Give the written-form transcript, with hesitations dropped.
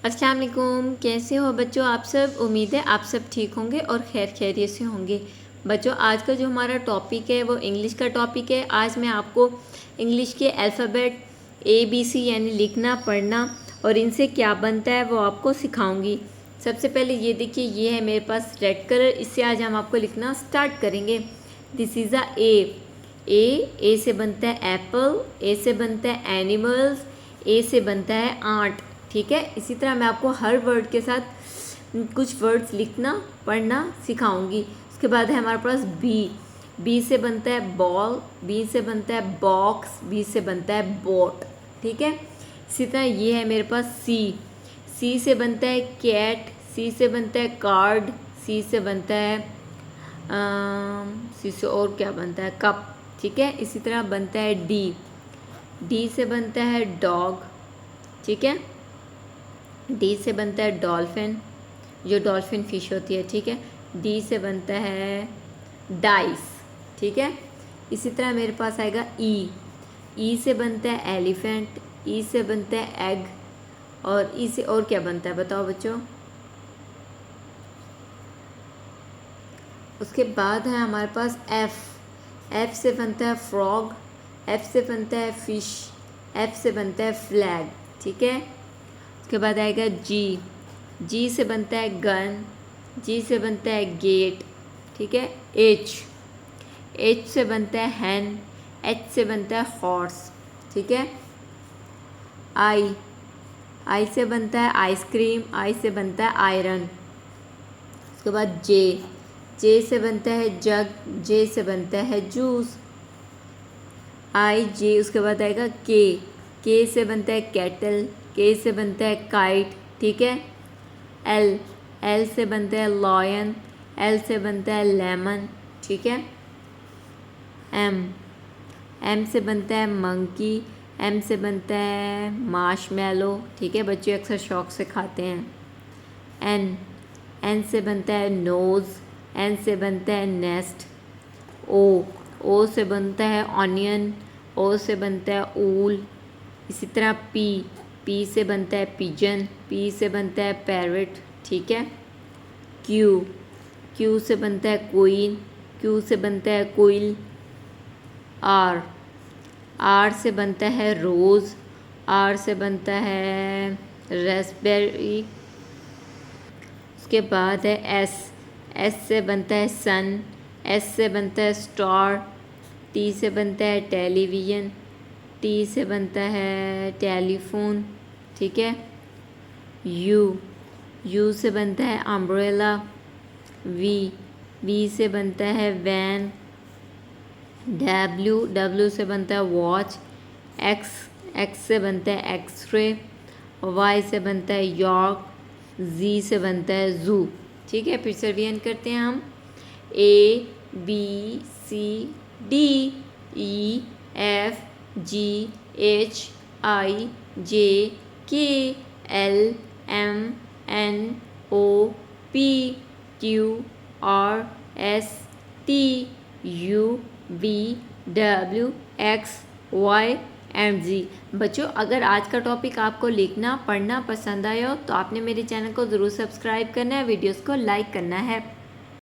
अस्सलाम वालेकुम, कैसे हो बच्चों आप सब। उम्मीद है आप सब ठीक होंगे और खैर खैरियत से होंगे। बच्चों आज का जो हमारा टॉपिक है वो इंग्लिश का टॉपिक है। आज मैं आपको इंग्लिश के अल्फ़ाबेट ABC यानी लिखना पढ़ना और इनसे क्या बनता है वो आपको सिखाऊंगी। सबसे पहले ये देखिए, ये है मेरे पास रेड कलर, इससे आज हम आपको लिखना स्टार्ट करेंगे। दिस इज़ अ ए से बनता है एप्पल, ए से बनता है एनिमल्स, ए से बनता है आंट। ठीक है, इसी तरह मैं आपको हर वर्ड के साथ कुछ वर्ड्स लिखना पढ़ना सिखाऊंगी। उसके बाद है हमारे पास बी से बनता है बॉल, बी से बनता है बॉक्स, बी से बनता है बोट। ठीक है, इसी तरह ये है मेरे पास सी से बनता है कैट, सी से बनता है कार्ड, सी से बनता है सी से और क्या बनता है कप। ठीक है, इसी तरह बनता है डी से बनता है डॉग। ठीक है, डी से बनता है डॉल्फिन, जो डॉल्फिन फिश होती है। ठीक है, डी से बनता है डाइस। ठीक है, इसी तरह मेरे पास आएगा ई से बनता है एलिफेंट, ई से बनता है एग, और ई से और क्या बनता है बताओ बच्चों। उसके बाद है हमारे पास एफ से बनता है फ्रॉग, एफ से बनता है फिश, एफ से बनता है फ्लैग। ठीक है, उसके बाद आएगा जी से बनता है गन, जी से बनता है गेट। ठीक है, एच से बनता है हैन, एच से बनता है हॉर्स। ठीक है, आई से बनता है आइसक्रीम, आई से बनता है आयरन। उसके बाद जे से बनता है जग, जे से बनता है जूस। जे, उसके बाद आएगा के से बनता है कैटल, के से बनता है काइट। ठीक है, एल से बनता है लॉयन, एल से बनता है लेमन। ठीक है, एम से बनता है मंकी, एम से बनता है मार्शमैलो। ठीक है, बच्चे अक्सर शौक से खाते हैं। एन से बनता है नोज़, एन से बनता है नेस्ट। ओ से बनता है ऑनियन, ओ से बनता है ऊल। इसी तरह पी से बनता है पिजन, पी से बनता है पैरट। ठीक है, क्यू से बनता है क्वीन, क्यू से बनता है कोयल। आर से बनता है रोज़, आर से बनता है रास्पबेरी। उसके बाद है एस से बनता है सन, एस से बनता है स्टार, टी से बनता है टेलीविज़न, टी से बनता है टेलीफोन। ठीक है, यू से बनता है अम्ब्रेला, वी से बनता है वैन, डब्ल्यू से बनता है वॉच, एक्स से बनता है एक्सरे, वाई से बनता है यॉर्क, जी से बनता है जू। ठीक है, फिर से रिवीजन करते हैं हम। ABCDEFGHIJKLMNOPQRSTUVWXYZ। बच्चों अगर आज का टॉपिक आपको लिखना पढ़ना पसंद आया हो तो आपने मेरे चैनल को ज़रूर सब्सक्राइब करना है, वीडियोस को लाइक करना है।